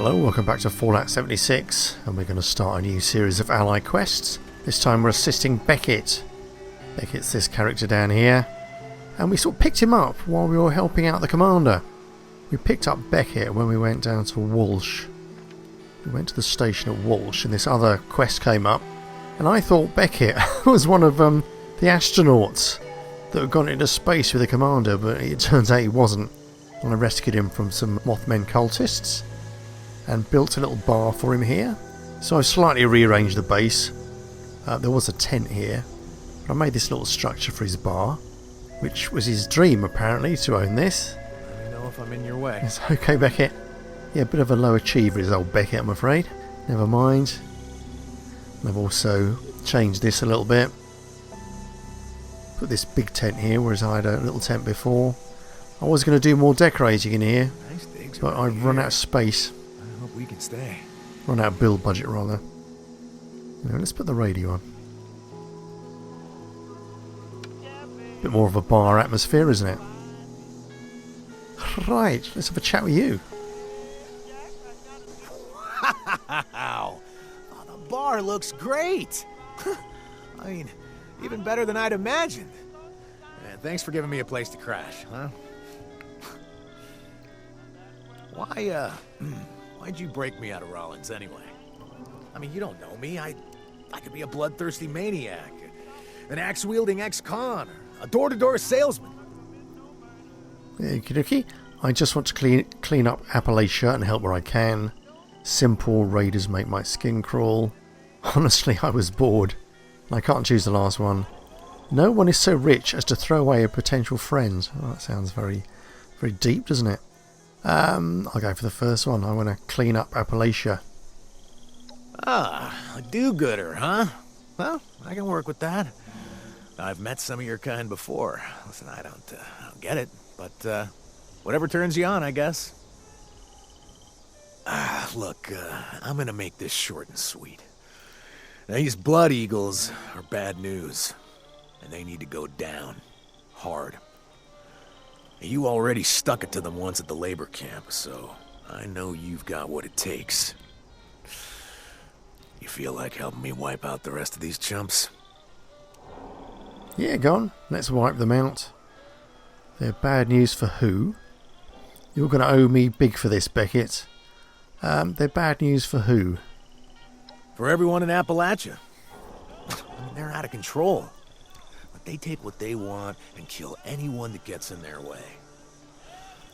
Hello, welcome back to Fallout 76, and we're going to start a new series of ally quests. This time we're assisting Beckett. Beckett's this character down here, and we sort of picked him up while we were helping out the commander. We picked up Beckett when we went down to Walsh. We went to the station at Walsh, and this other quest came up, and I thought Beckett was one of the astronauts that had gone into space with the commander, but it turns out he wasn't. And I rescued him from some Mothman cultists and built a little bar for him here. So I slightly rearranged the base. There was a tent here, but I made this little structure for his bar, which was his dream apparently, to own this. Let me know if I'm in your way. It's okay, Beckett. Yeah, a bit of a low achiever is old Beckett, I'm afraid. Never mind. And I've also changed this a little bit. Put this big tent here, whereas I had a little tent before. I was going to do more decorating in here, Nice digs but right I've run here. out of space. I hope we can stay. Run out of build budget, rather. Now, let's put the radio on. Bit more of a bar atmosphere, isn't it? Right, let's have a chat with you. Wow! Oh, the bar looks great! I mean, even better than I'd imagined. And thanks for giving me a place to crash, huh? Why'd you break me out of Rollins anyway? I mean, you don't know me. I could be a bloodthirsty maniac, an axe-wielding ex-con, or a door-to-door salesman. Okie dokie. I just want to clean up Appalachia and help where I can. Simple, raiders make my skin crawl. Honestly, I was bored. I can't choose the last one. No one is so rich as to throw away a potential friend. Oh, that sounds very, very deep, doesn't it? I'll go for the first one. I want to clean up Appalachia. Ah, a do-gooder, huh? Well, I can work with that. I've met some of your kind before. Listen, I don't get it, but whatever turns you on, I guess. Look, I'm gonna make this short and sweet. Now, these Blood Eagles are bad news, and they need to go down hard. You already stuck it to them once at the labor camp, so I know you've got what it takes. You feel like helping me wipe out the rest of these chumps? Yeah, go on. Let's wipe them out. They're bad news for who? You're going to owe me big for this, Beckett. They're bad news for who? For everyone in Appalachia. I mean, they're out of control. But they take what they want and kill anyone that gets in their way.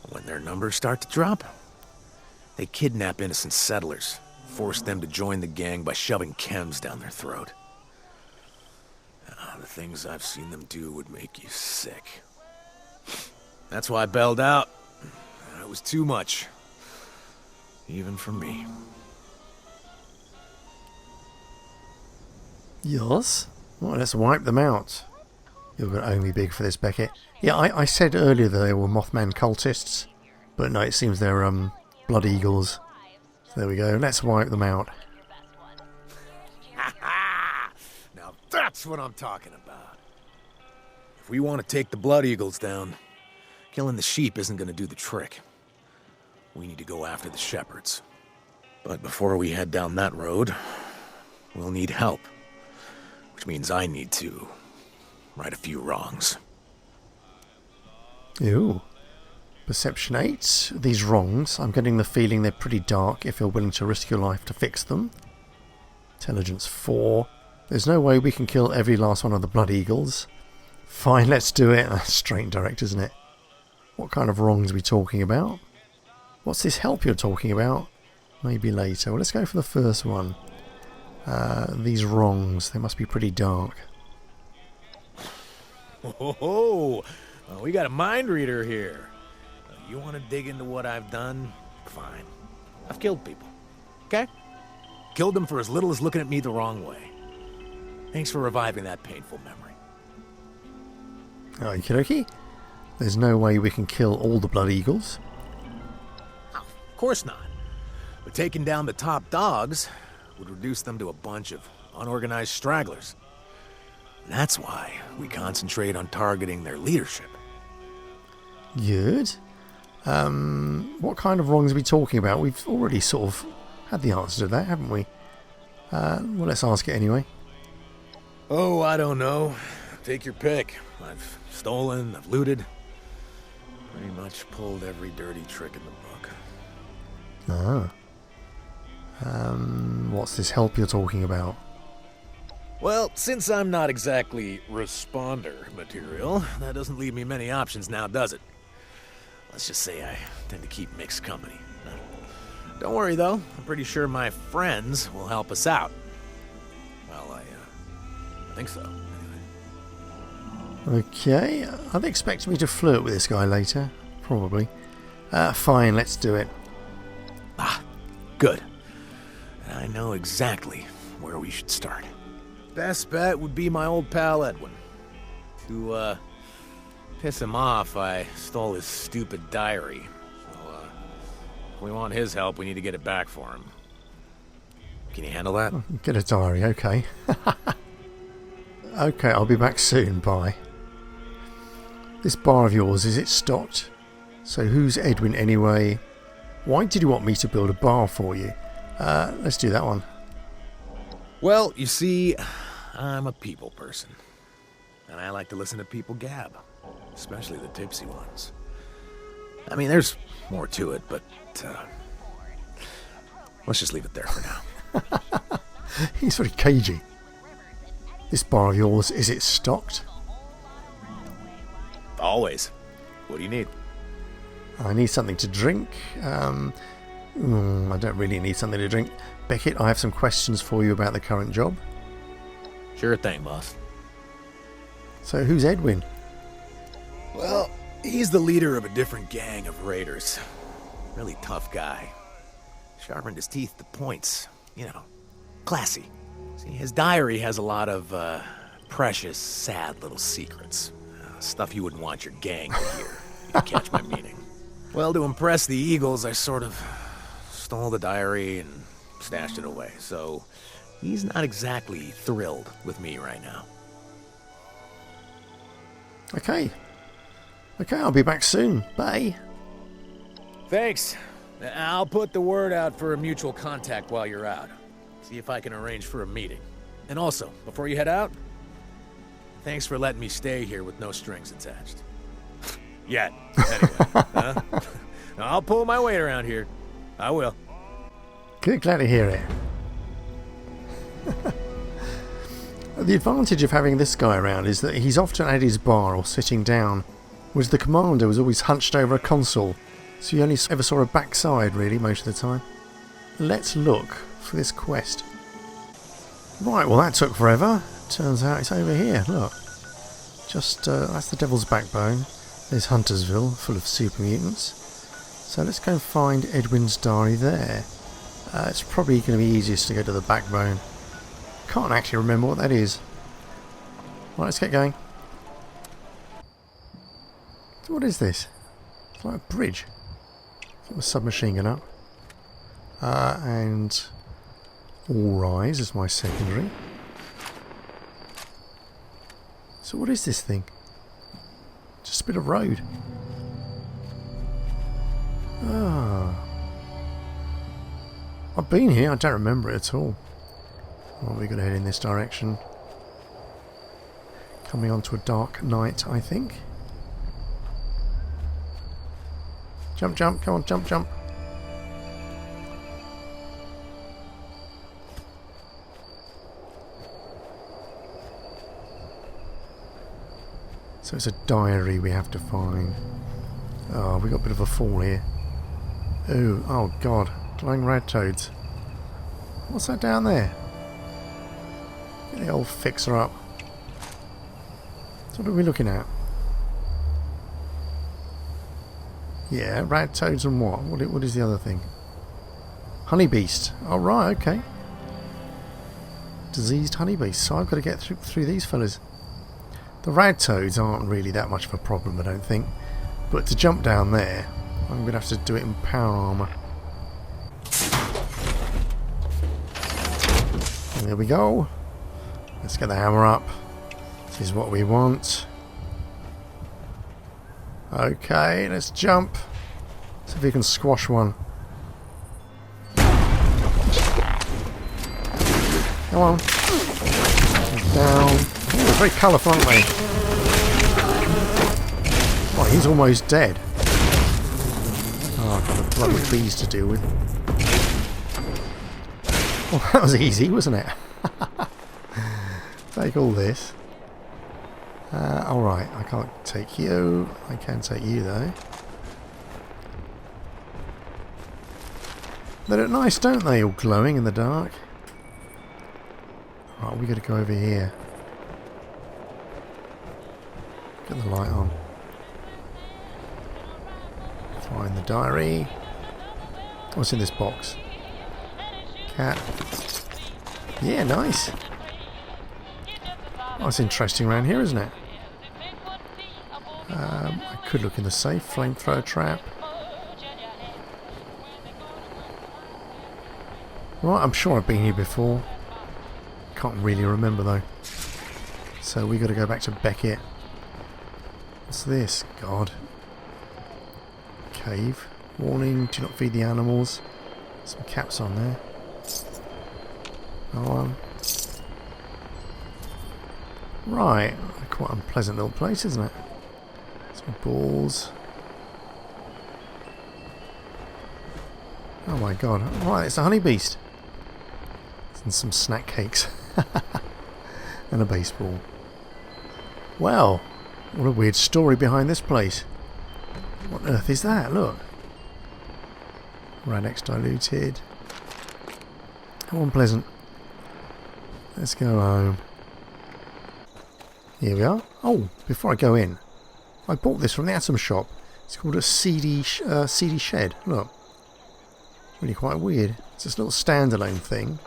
When their numbers start to drop, they kidnap innocent settlers, force them to join the gang by shoving chems down their throat. The things I've seen them do would make you sick. That's why I bailed out. It was too much. Even for me. Yours? Well, let's wipe them out. You're going to owe me big for this, Beckett. Yeah, I said earlier that they were Mothman cultists, but no, it seems they're Blood Eagles. So there we go. Let's wipe them out. Now that's what I'm talking about. If we want to take the Blood Eagles down, killing the sheep isn't going to do the trick. We need to go after the shepherds. But before we head down that road, we'll need help. Which means I need to right a few wrongs. Ooh. Perception 8. These wrongs, I'm getting the feeling they're pretty dark if you're willing to risk your life to fix them. Intelligence 4. There's no way we can kill every last one of the Blood Eagles. Fine, let's do it. Straight and direct, isn't it? What kind of wrongs are we talking about? What's this help you're talking about? Maybe later. Well, let's go for the first one. These wrongs, they must be pretty dark. Oh, we got a mind reader here. You want to dig into what I've done? Fine. I've killed people. Okay? Killed them for as little as looking at me the wrong way. Thanks for reviving that painful memory. Okie dokie. There's no way we can kill all the Blood Eagles. Oh, of course not. But taking down the top dogs would reduce them to a bunch of unorganized stragglers. And that's why we concentrate on targeting their leadership. Good. What kind of wrongs are we talking about? We've already sort of had the answer to that, haven't we? Well, let's ask it anyway. Oh, I don't know. Take your pick. I've stolen, I've looted. Pretty much pulled every dirty trick in the book. What's this help you're talking about? Well, since I'm not exactly responder material, that doesn't leave me many options now, does it? Let's just say I tend to keep mixed company. Don't worry, though. I'm pretty sure my friends will help us out. Well, I think so, anyway. Okay, I'd expect me to flirt with this guy later. Probably. Fine, let's do it. Ah, good. And I know exactly where we should start. Best bet would be my old pal Edwin. To, piss him off, I stole his stupid diary. So, if we want his help, we need to get it back for him. Can you handle that? Get a diary, okay. Okay, I'll be back soon, bye. This bar of yours, is it stocked? So who's Edwin anyway? Why did you want me to build a bar for you? Let's do that one. Well, you see, I'm a people person. And I like to listen to people gab. Especially the tipsy ones. I mean, there's more to it, but, let's just leave it there for now. He's very cagey. This bar of yours, is it stocked? Always. What do you need? I need something to drink. I don't really need something to drink. Beckett, I have some questions for you about the current job. Sure thing, boss. So who's Edwin? Well, he's the leader of a different gang of raiders. Really tough guy. Sharpened his teeth to points. You know, classy. See, his diary has a lot of, precious, sad little secrets. Stuff you wouldn't want your gang to hear. You catch my meaning. Well, to impress the Eagles, I sort of stole the diary and stashed it away. So, he's not exactly thrilled with me right now. Okay. Okay, I'll be back soon. Bye. Thanks. I'll put the word out for a mutual contact while you're out. See if I can arrange for a meeting. And also, before you head out, thanks for letting me stay here with no strings attached. Yet. Anyway, huh? I'll pull my weight around here. I will. Good, glad to hear it. The advantage of having this guy around is that he's often at his bar or sitting down, whereas the commander was always hunched over a console, so you only ever saw a backside really most of the time. Let's look for this quest. Right, well that took forever. Turns out it's over here, look. Just, that's the Devil's Backbone. There's Huntersville, full of super mutants. So let's go and find Edwin's diary there. It's probably going to be easiest to go to the Backbone. Can't actually remember what that is. Right, let's get going. So what is this? It's like a bridge. Put a submachine gun up. And All Rise is my secondary. So what is this thing? Just a bit of road. Ah. I've been here, I don't remember it at all. Well, we're going to head in this direction. Coming onto a dark night, I think. Jump, jump, come on, jump, jump. So it's a diary we have to find. Oh, we got a bit of a fall here. Oh god, glowing red toads. What's that down there? Get the old fixer up. So what are we looking at? Yeah, rat toads and what? What is the other thing? Honey beast. Oh right, okay. Diseased honey beast. So I've got to get through these fellas. The rad toads aren't really that much of a problem, I don't think. But to jump down there, I'm going to have to do it in power armour. And there we go. Let's get the hammer up. This is what we want. Okay, let's jump. See if we can squash one. Come on. Down. Ooh, they're very colourful, aren't they? Oh, he's almost dead. Oh, I've got the bloody bees to deal with. Well, that was easy, wasn't it? Take all this. Alright, I can't take you. I can take you, though. They look nice, don't they? All glowing in the dark. Right, we got to go over here. Get the light on. Find the diary. What's in this box? Cat. Yeah, nice. Oh, it's interesting around here, isn't it? I could look in the safe. Flamethrower trap. Right, I'm sure I've been here before. Can't really remember though. So we got to go back to Beckett. What's this? God. Cave. Warning, do not feed the animals. Some caps on there. Right. Quite an unpleasant little place, isn't it? Some balls. Oh my god. Right, it's a honey beast. And some snack cakes. And a baseball. Wow. What a weird story behind this place. What on earth is that? Look. Radix diluted. How unpleasant. Let's go home. Here we are. Oh, before I go in, I bought this from the Atom Shop. It's called a CD shed. Look. It's really quite weird. It's this little standalone thing.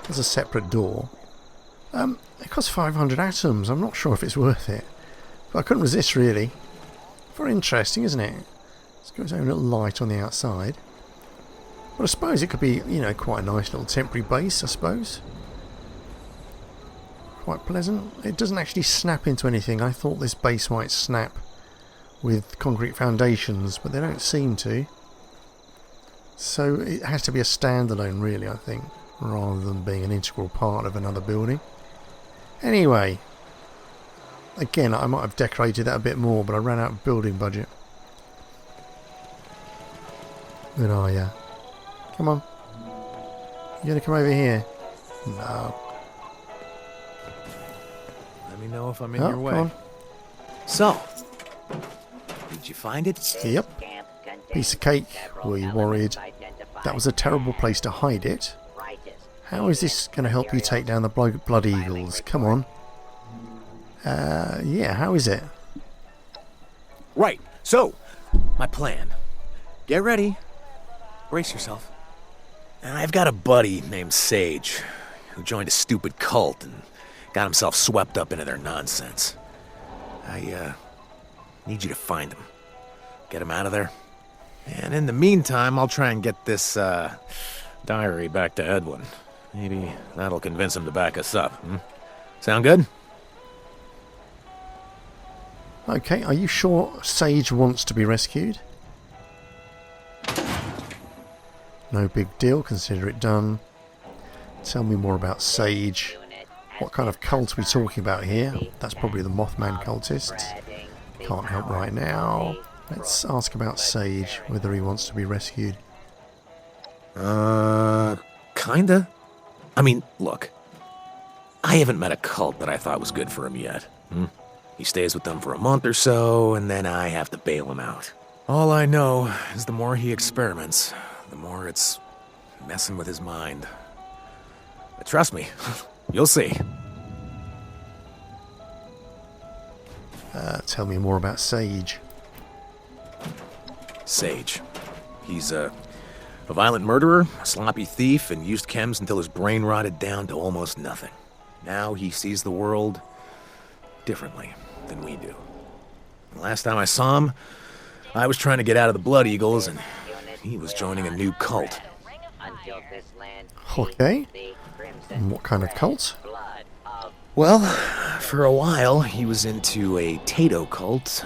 There's a separate door. It costs 500 atoms. I'm not sure if it's worth it. But I couldn't resist, really. Very interesting, isn't it? It's got its own little light on the outside. But I suppose it could be, you know, quite a nice little temporary base, I suppose. Quite pleasant. It doesn't actually snap into anything. I thought this base might snap with concrete foundations, but they don't seem to. So it has to be a standalone, really, I think, rather than being an integral part of another building. Anyway, again, I might have decorated that a bit more, but I ran out of building budget. Where are ya? Come on. You gonna come over here? No. Let me know if I'm in your way. Come on. So, did you find it? Yep. Piece of cake. Were you worried? That was a terrible place to hide it. How is this going to help you take down the blood eagles? Come on. Yeah, how is it? Right. So, my plan. Get ready. Brace yourself. I've got a buddy named Sage who joined a stupid cult and got himself swept up into their nonsense. I need you to find him. Get him out of there. And in the meantime, I'll try and get this diary back to Edwin. Maybe that'll convince him to back us up. Sound good? Okay, are you sure Sage wants to be rescued? No big deal, consider it done. Tell me more about Sage. What kind of cult are we talking about here? That's probably the Mothman cultists. Can't help right now. Let's ask about Sage, whether he wants to be rescued. Kinda. I mean, look. I haven't met a cult that I thought was good for him yet. He stays with them for a month or so, and then I have to bail him out. All I know is the more he experiments, the more it's messing with his mind. But trust me, you'll see. Tell me more about Sage. Sage. He's a violent murderer, a sloppy thief, and used chems until his brain rotted down to almost nothing. Now he sees the world differently than we do. The last time I saw him, I was trying to get out of the Blood Eagles, and he was joining a new cult. Okay. And what kind of cult? Well, for a while, he was into a Tato cult.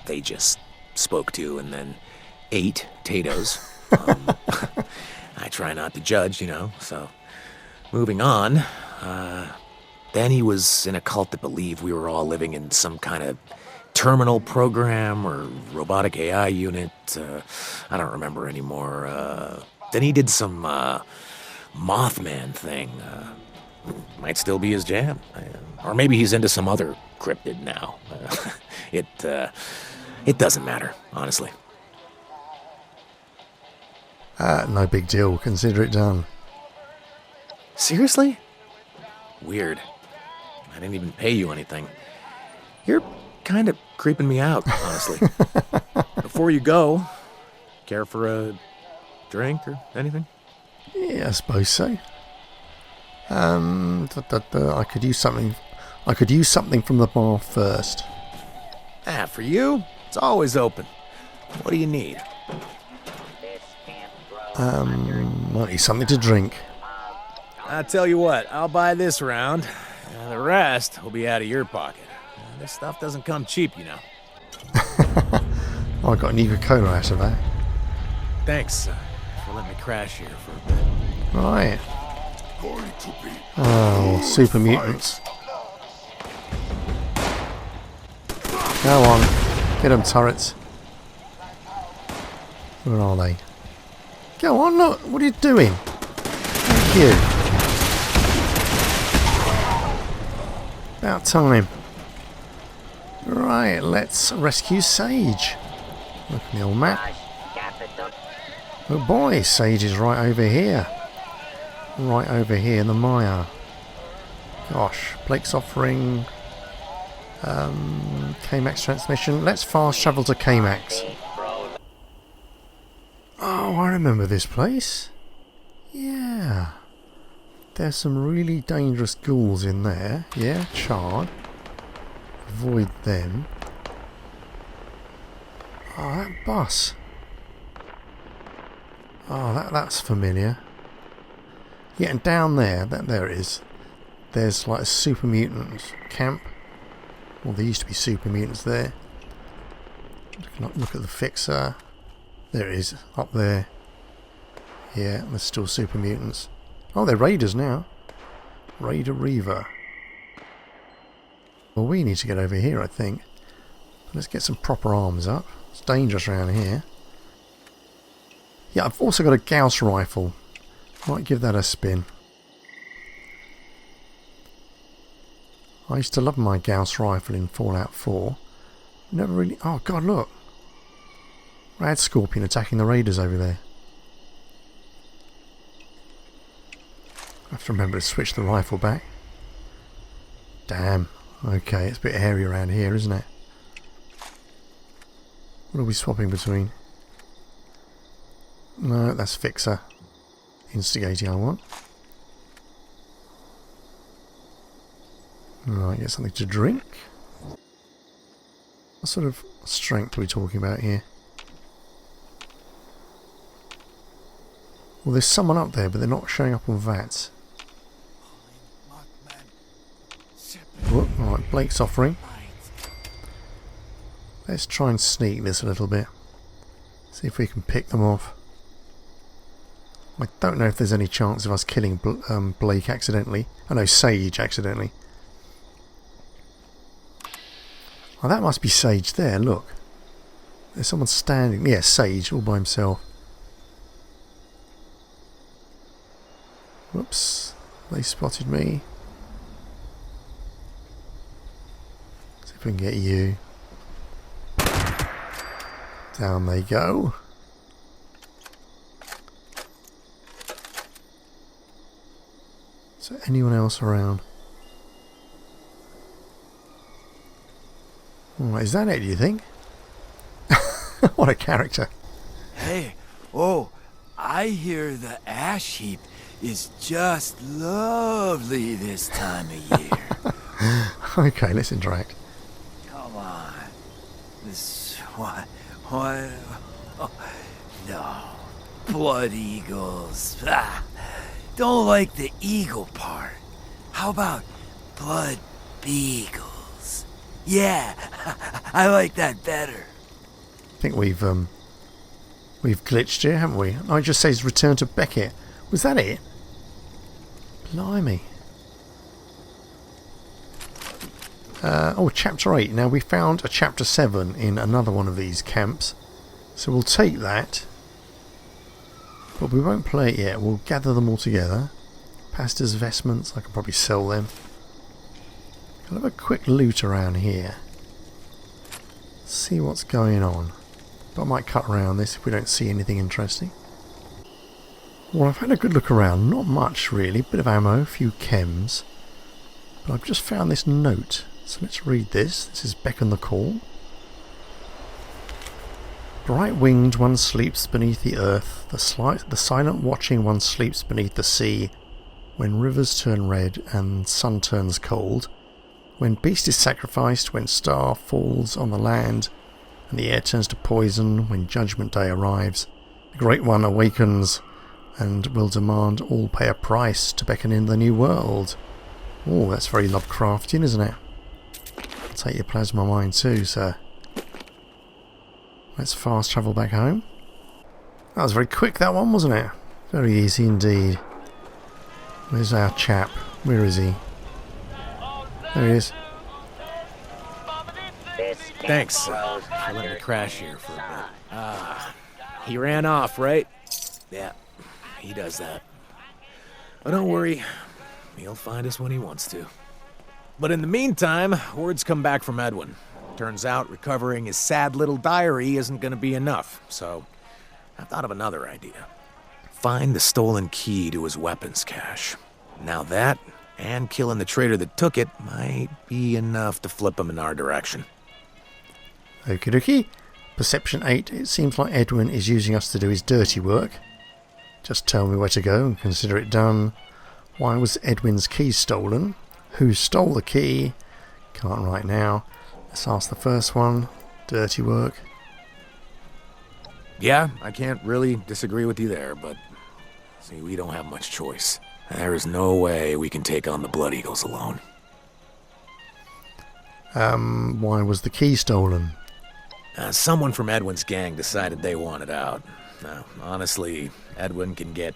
They just spoke to and then ate potatoes. I try not to judge, so... Moving on, then he was in a cult that believed we were all living in some kind of terminal program or robotic AI unit. I don't remember anymore. Then he did some Mothman thing. Might still be his jam. Or maybe he's into some other cryptid now. It doesn't matter, honestly. No big deal. Consider it done. Seriously? Weird. I didn't even pay you anything. You're kind of creeping me out, honestly. Before you go, care for a drink or anything? Yeah, I suppose so. I could use something. I could use something from the bar first. For you, it's always open. What do you need? Might need something to drink. I tell you what, I'll buy this round. The rest will be out of your pocket. This stuff doesn't come cheap, I got an Coca-Cola out of that. Thanks for letting me crash here for a bit. Right. Oh, super mutants. Go on. Get them, turrets. Where are they? Go on, look. What are you doing? Thank you. About time. Right, let's rescue Sage. Look at the old map. Oh boy, Sage is right over here. Right over here in the mire. Gosh, Blake's offering K-Max transmission. Let's fast travel to K-Max. Oh, I remember this place. Yeah. There's some really dangerous ghouls in there. Yeah, charred. Avoid them. Oh, that bus. Oh, that's familiar. Yeah, and down there, there it is. There's like a super mutant camp. Well, there used to be super mutants there. Look at the fixer. There it is, up there. Yeah, there's still super mutants. Oh, they're raiders now. Raider Reaver. Well, we need to get over here, I think. Let's get some proper arms up. It's dangerous around here. Yeah, I've also got a Gauss rifle. Might give that a spin. I used to love my Gauss rifle in Fallout 4. Never really... Oh, God, look. Rad Scorpion attacking the raiders over there. I have to remember to switch the rifle back. Damn. Okay, it's a bit hairy around here, isn't it? What are we swapping between? No, that's Fixer. Instigating I want. Right, get something to drink. What sort of strength are we talking about here? Well, there's someone up there, but they're not showing up on VATS. Whoop, right, Blake's offering. Let's try and sneak this a little bit. See if we can pick them off. I don't know if there's any chance of us killing Blake accidentally. Oh no, Sage accidentally. Oh, that must be Sage there, look. There's someone standing. Yeah, Sage, all by himself. Whoops. They spotted me. See if we can get you. Down they go. Is there anyone else around? Oh, is that it, do you think? What a character. Hey, I hear the ash heap is just lovely this time of year. Okay, let's interact. Come on. What? Oh, no. Blood eagles. Don't like the eagle part. How about blood beagles? Yeah, I like that better. I think we've We've glitched here, haven't we? I just says return to Beckett. Was that it? Blimey. Chapter 8. Now, we found a Chapter 7 in another one of these camps. So we'll take that. But we won't play it yet. We'll gather them all together. Pastor's vestments. I can probably sell them. I'll have a quick loot around here. See what's going on. But I might cut around this if we don't see anything interesting. Well, I've had a good look around. Not much really. Bit of ammo, a few chems. But I've just found this note. So let's read this. This is Beckon the Call. Bright-winged one sleeps beneath the earth. The silent watching one sleeps beneath the sea. When rivers turn red and sun turns cold. When beast is sacrificed. When star falls on the land. And the air turns to poison. When judgment day arrives. The great one awakens. And will demand all pay a price to beckon in the new world. Oh, that's very Lovecraftian, isn't it? I'll take your plasma mine too, sir. Let's fast travel back home. That was very quick, that one, wasn't it? Very easy indeed. Where's our chap? Where is he? There he is. Thanks for letting me crash here for a bit. He ran off, right? Yeah, he does that. But don't worry, he'll find us when he wants to. But in the meantime, word's come back from Edwin. Turns out recovering his sad little diary isn't going to be enough, so I thought of another idea. Find the stolen key to his weapons cache. Now that, and killing the traitor that took it, might be enough to flip him in our direction. Okie dokie. Perception 8. It seems like Edwin is using us to do his dirty work. Just tell me where to go and consider it done. Why was Edwin's key stolen? Who stole the key? Can't right now. Let's ask the first one. Dirty work. Yeah, I can't really disagree with you there, but see, we don't have much choice. There is no way we can take on the Blood Eagles alone. Why was the key stolen? Someone from Edwin's gang decided they wanted out. Now, honestly, Edwin can get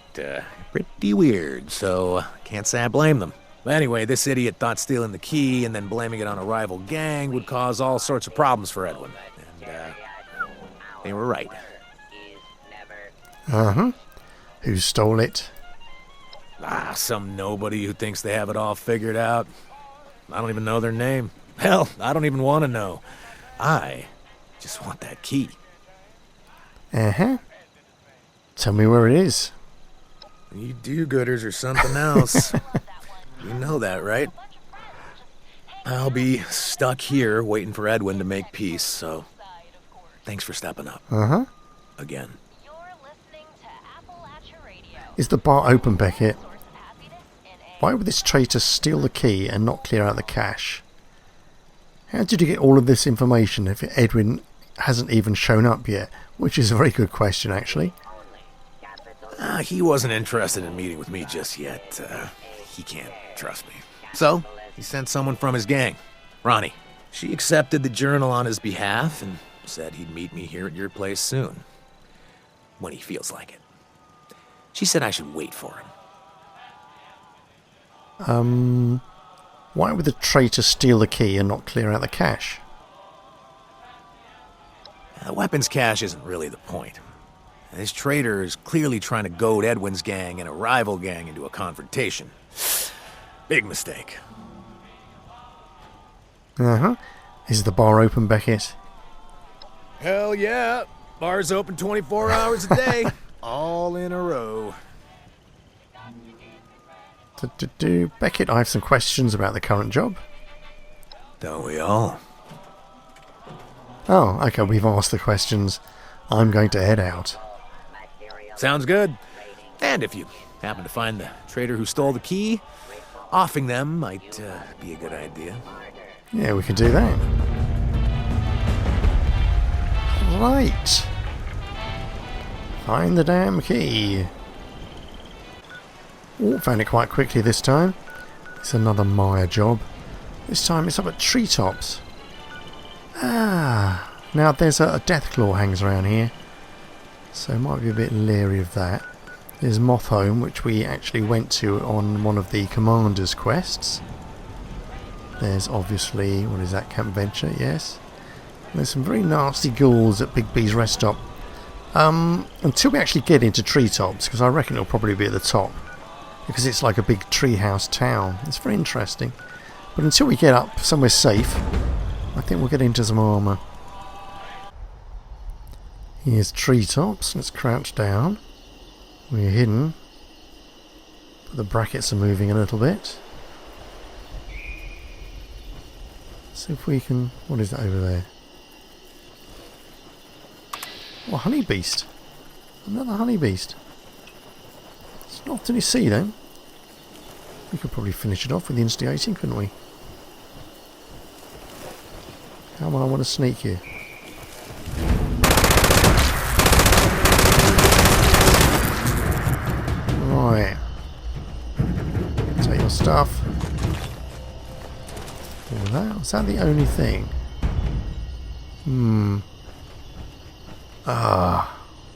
pretty weird, so can't say I blame them. But anyway, this idiot thought stealing the key and then blaming it on a rival gang would cause all sorts of problems for Edwin. And they were right. Uh-huh. Who stole it? Some nobody who thinks they have it all figured out. I don't even know their name. Hell, I don't even want to know. I just want that key. Uh-huh. Tell me where it is. You do-gooders are something else. You know that, right? I'll be stuck here waiting for Edwin to make peace, so thanks for stepping up. Uh-huh. Again. Is the bar open, Beckett? Why would this traitor steal the key and not clear out the cache? How did you get all of this information if Edwin hasn't even shown up yet? Which is a very good question, actually. He wasn't interested in meeting with me just yet. He can't trust me. So, he sent someone from his gang, Ronnie. She accepted the journal on his behalf and said he'd meet me here at your place soon. When he feels like it. She said I should wait for him. Why would the traitor steal the key and not clear out the cache? The weapons cache isn't really the point. This traitor is clearly trying to goad Edwin's gang and a rival gang into a confrontation. Big mistake. Uh-huh. Is the bar open, Beckett? Hell yeah. Bar's open 24 hours a day. All in a row. Beckett, I have some questions about the current job. Don't we all? Oh, okay, we've asked the questions. I'm going to head out. Sounds good. And if you happen to find the traitor who stole the key, offing them might be a good idea. Yeah, we could do that. Right. Find the damn key. Oh, found it quite quickly this time. It's another Maya job. This time it's up at treetops. Now there's a death claw hangs around here. So I might be a bit leery of that. There's Moth Home, which we actually went to on one of the Commander's quests. There's obviously, what is that, Camp Venture, yes. There's some very nasty ghouls at Big B's rest stop. Until we actually get into treetops, because I reckon it'll probably be at the top. Because it's like a big treehouse town. It's very interesting. But until we get up somewhere safe, I think we'll get into some armour. Here's treetops. Let's crouch down. We're hidden. But the brackets are moving a little bit. See if we can... What is that over there? Oh, honey beast. Another honey beast. It's not often you see them. We could probably finish it off with the instigating, couldn't we? Come on, I want to sneak you. Right. Take your stuff. All that. Was that the only thing?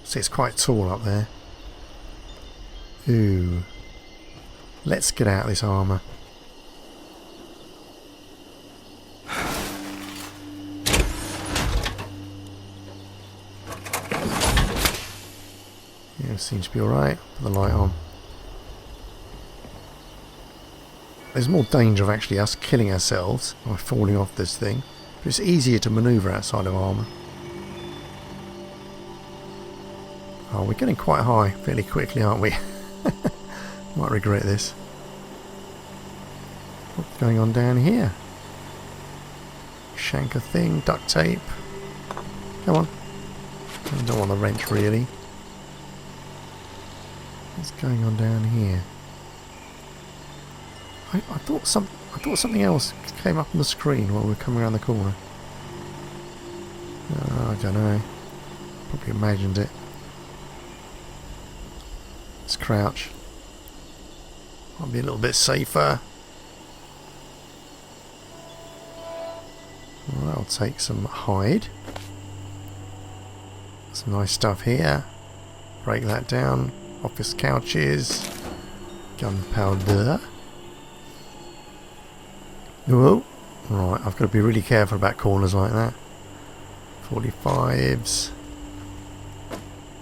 See, it's quite tall up there. Ooh. Let's get out of this armour. Yeah, seems to be alright. Put the light on. There's more danger of actually us killing ourselves by falling off this thing. But it's easier to manoeuvre outside of armour. Oh, we're getting quite high fairly quickly, aren't we? Might regret this. What's going on down here? Shanker thing, duct tape. Come on. I don't want the wrench really. What's going on down here? I thought something else came up on the screen while we were coming around the corner. I don't know. Probably imagined it. Let's crouch. Might be a little bit safer. Well, I'll take some hide. Some nice stuff here. Break that down. Office couches. Gunpowder. Whoa. Right, I've got to be really careful about corners like that. 45s.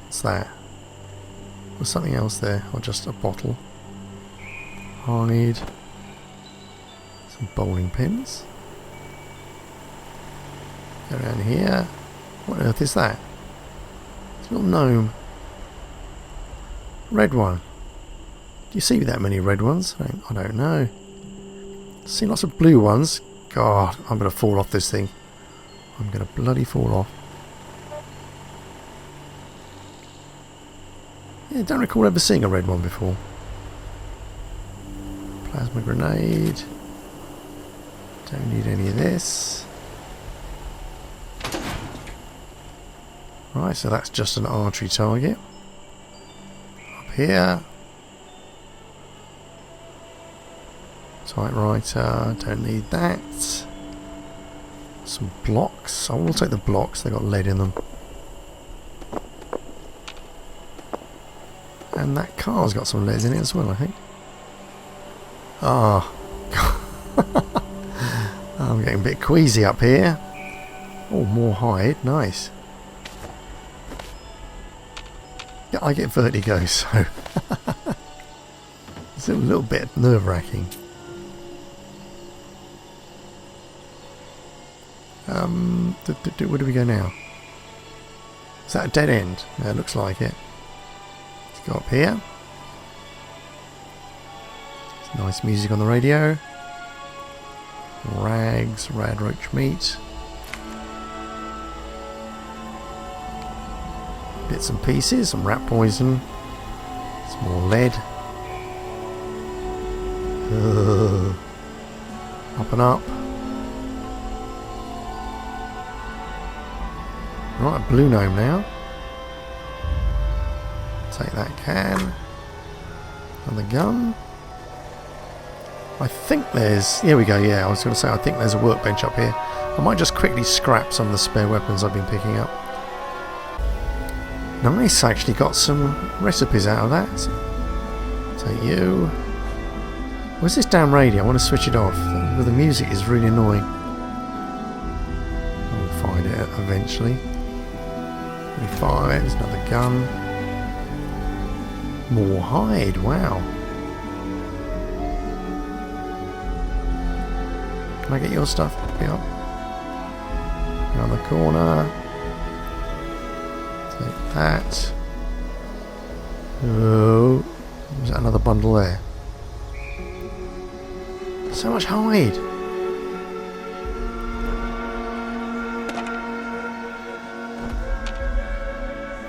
What's that? Was something else there, or just a bottle? Hide. Some bowling pins. Go down here. What on earth is that? It's a little gnome. Red one. Do you see that many red ones? I don't know. I've seen lots of blue ones. God, I'm going to fall off this thing. I'm going to bloody fall off. Yeah, don't recall ever seeing a red one before. Plasma grenade. Don't need any of this. Right, so that's just an archery target. Up here. Typewriter, don't need that. Some blocks. I will take the blocks, they've got lead in them. And that car's got some lead in it as well, I think. Ah. I'm getting a bit queasy up here. Oh, more hide. Nice. Yeah, I get vertigo, so it's a little bit nerve-wracking. Where do we go now? Is that a dead end? Yeah, it looks like it. Let's go up here. Some nice music on the radio. Rags, rad roach meat. Bits and pieces, some rat poison. Some more lead. Up and up. Right, a blue gnome now. Take that can. Another gun. I think there's... Here we go, yeah, I was going to say I think there's a workbench up here. I might just quickly scrap some of the spare weapons I've been picking up. Nice, I actually got some recipes out of that. So you... Where's this damn radio? I want to switch it off. The music is really annoying. I'll find it eventually. 25, there's another gun. More hide, wow. Can I get your stuff? Yep. Around the corner. Take that. Oh, was that another bundle there? So much hide.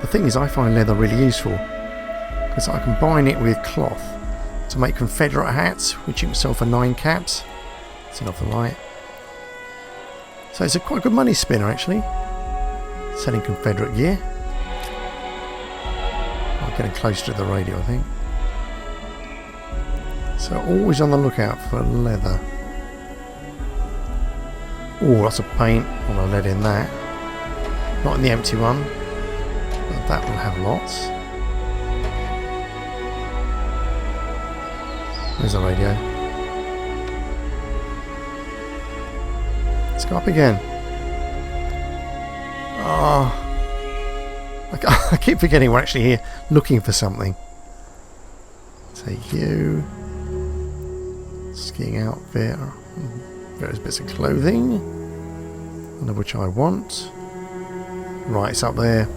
The thing is, I find leather really useful because I combine it with cloth to make Confederate hats, which you can sell for 9 caps. It's enough of light. So it's a quite good money spinner actually, selling Confederate gear. I'm getting close to the radio, I think. So always on the lookout for leather. Oh, lots of paint. Well, I'll let in that. Not in the empty one, but that will have lots. There's the radio. Let's go up again. Oh, I keep forgetting we're actually here looking for something. Take you. Skiing outfit. Various bits of clothing. None of which I want. Right, it's up there.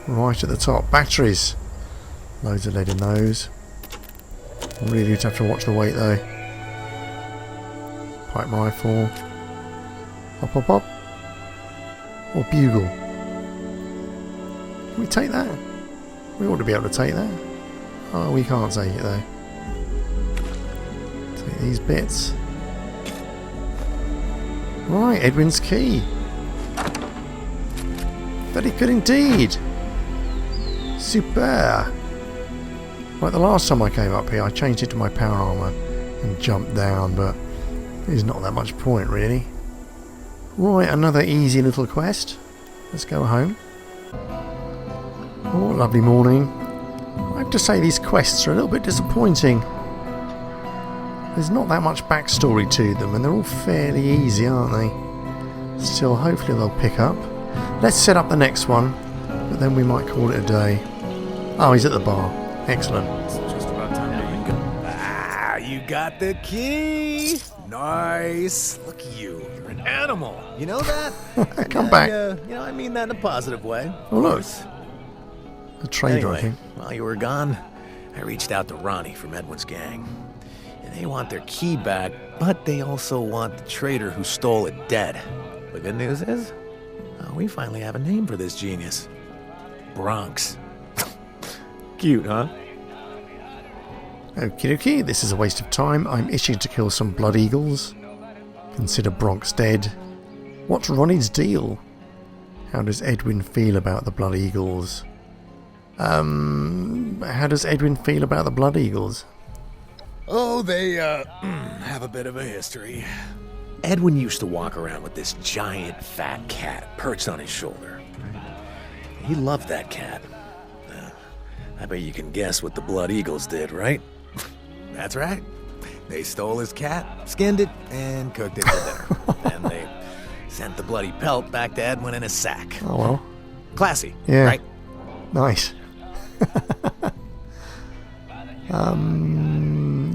Right at the top. Batteries. Loads of lead in those. Really do have to watch the weight though. Pipe rifle. Pop, pop, pop. Or bugle. Can we take that? We ought to be able to take that. Oh, we can't take it though. Take these bits. Right, Edwin's key. Very good indeed. Super. Right, the last time I came up here I changed it to my power armour and jumped down, but there's not that much point really. Right, another easy little quest. Let's go home. Oh, lovely morning. I have to say these quests are a little bit disappointing. There's not that much backstory to them and they're all fairly easy, aren't they? Still, hopefully they'll pick up. Let's set up the next one, but then we might call it a day. Oh, he's at the bar. Excellent. It's just about time to go. Ah, you got the key. Nice. Look at you. You're an animal. You know that? Come back. I mean that in a positive way. Oh, look. A trader, I Anyway, think. while you were gone, I reached out to Ronnie from Edwin's gang. And they want their key back, but they also want the traitor who stole it dead. The good news is, we finally have a name for this genius. Bronx. Cute, huh? Okie dokie, this is a waste of time. I'm itching to kill some blood eagles. Consider Bronx dead. What's Ronnie's deal? How does Edwin feel about the blood eagles? How does Edwin feel about the blood eagles? Oh, they, have a bit of a history. Edwin used to walk around with this giant fat cat perched on his shoulder. He loved that cat. I bet you can guess what the Blood Eagles did, right? That's right. They stole his cat, skinned it, and cooked it for dinner. Then they sent the bloody pelt back to Edwin in a sack. Oh well. Classy, Yeah. right? Nice.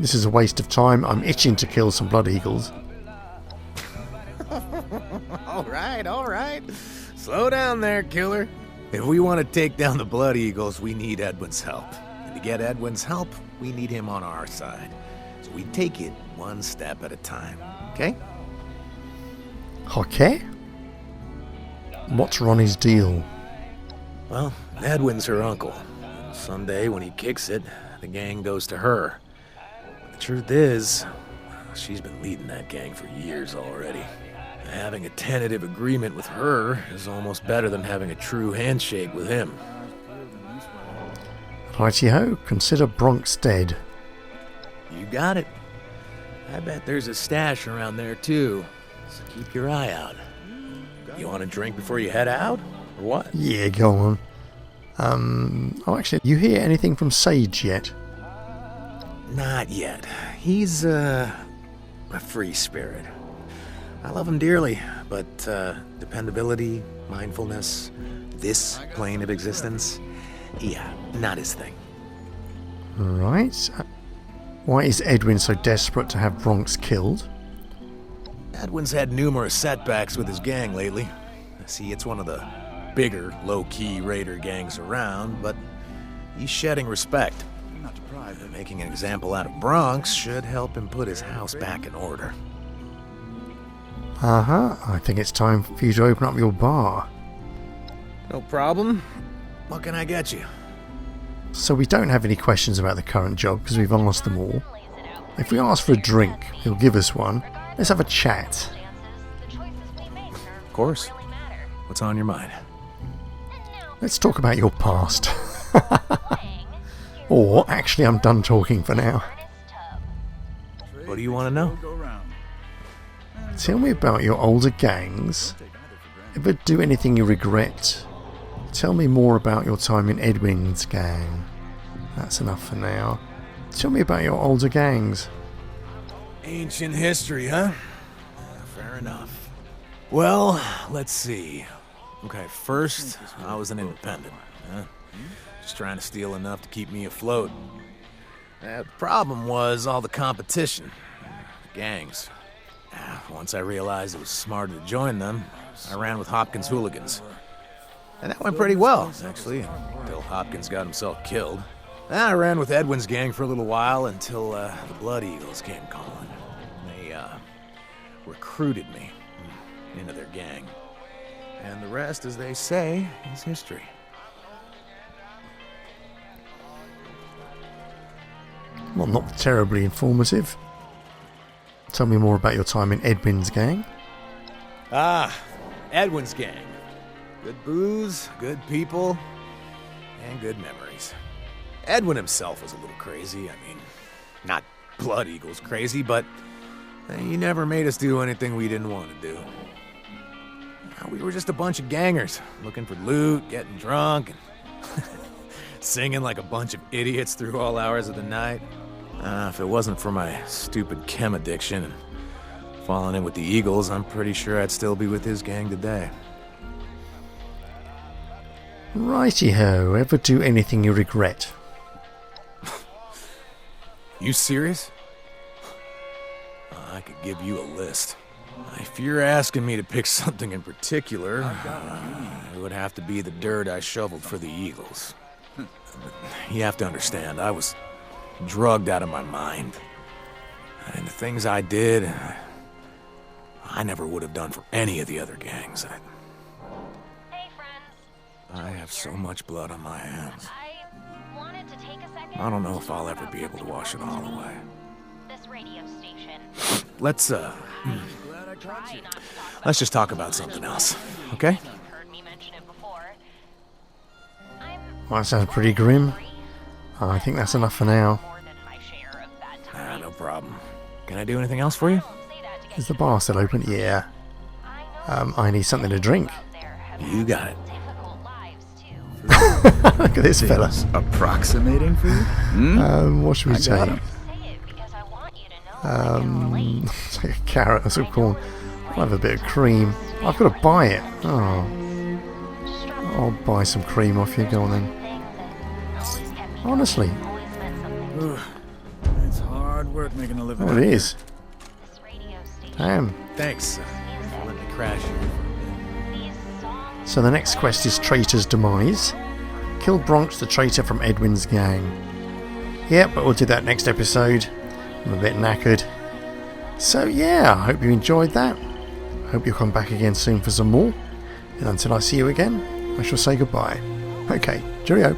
This is a waste of time. I'm itching to kill some blood eagles. All right. Slow down there, killer. If we want to take down the Blood Eagles, we need Edwin's help. And to get Edwin's help, we need him on our side. So we take it one step at a time, okay? Okay. What's Ronnie's deal? Well, Edwin's her uncle. And someday when he kicks it, the gang goes to her. But the truth is, she's been leading that gang for years already. Having a tentative agreement with her is almost better than having a true handshake with him. Righty-ho, consider Bronx dead. You got it. I bet there's a stash around there too, so keep your eye out. You want a drink before you head out, or what? Yeah, go on. Oh, actually, you hear anything from Sage yet? Not yet. He's, a free spirit. I love him dearly, but, dependability, mindfulness, this plane of existence, yeah, not his thing. Right. Why is Edwin so desperate to have Bronx killed? Edwin's had numerous setbacks with his gang lately. See, it's one of the bigger, low-key raider gangs around, but he's shedding respect. Making an example out of Bronx should help him put his house back in order. I think it's time for you to open up your bar. No problem. What can I get you? So we don't have any questions about the current job because we've asked them all. If we ask for a drink, he'll give us one. Let's have a chat. Of course. What's on your mind? Let's talk about your past. Or, actually, I'm done talking for now. What do you want to know? Tell me about your older gangs. Ever do anything you regret? Tell me more about your time in Edwin's gang. That's enough for now. Tell me about your older gangs. Ancient history, huh? Fair enough. Well, let's see. Okay, first, I was an independent. Just trying to steal enough to keep me afloat. The problem was all the competition. Gangs. Once I realized it was smarter to join them, I ran with Hopkins hooligans. And that went pretty well, actually, until Hopkins got himself killed. I ran with Edwin's gang for a little while until the Blood Eagles came calling. They recruited me into their gang. And the rest, as they say, is history. Well, not terribly informative. Tell me more about your time in Edwin's gang. Edwin's gang. Good booze, good people, and good memories. Edwin himself was a little crazy. I mean, not Blood Eagles crazy, but he never made us do anything we didn't want to do. We were just a bunch of gangers, looking for loot, getting drunk, and singing like a bunch of idiots through all hours of the night. If it wasn't for my stupid chem addiction and falling in with the Eagles, I'm pretty sure I'd still be with his gang today. Righty-ho, ever do anything you regret? You serious? I could give you a list. If you're asking me to pick something in particular, it would have to be the dirt I shoveled for the Eagles. You have to understand, I was drugged out of my mind. And the things I did, I never would have done for any of the other gangs. I have so much blood on my hands. I don't know if I'll ever be able to wash it all away. Let's just talk about something else, okay? Well, that sounds pretty grim. I think that's enough for now. No problem. Can I do anything else for you? Is the bar still open? Yeah. I need something to drink. You got it. Look at this fella. Approximating for you? What should we say? Take a carrot or some corn. I'll have a bit of cream. I've got to buy it. Oh. I'll buy some cream off you. Go on then. Honestly. It's hard work making a living. Oh, it is. Damn. Thanks. Let me crash here. So the next quest is Traitor's Demise. Kill Bronx the traitor from Edwin's gang. Yep, but we'll do that next episode. I'm a bit knackered. So yeah, I hope you enjoyed that. Hope you'll come back again soon for some more. And until I see you again, I shall say goodbye. Okay, cheerio.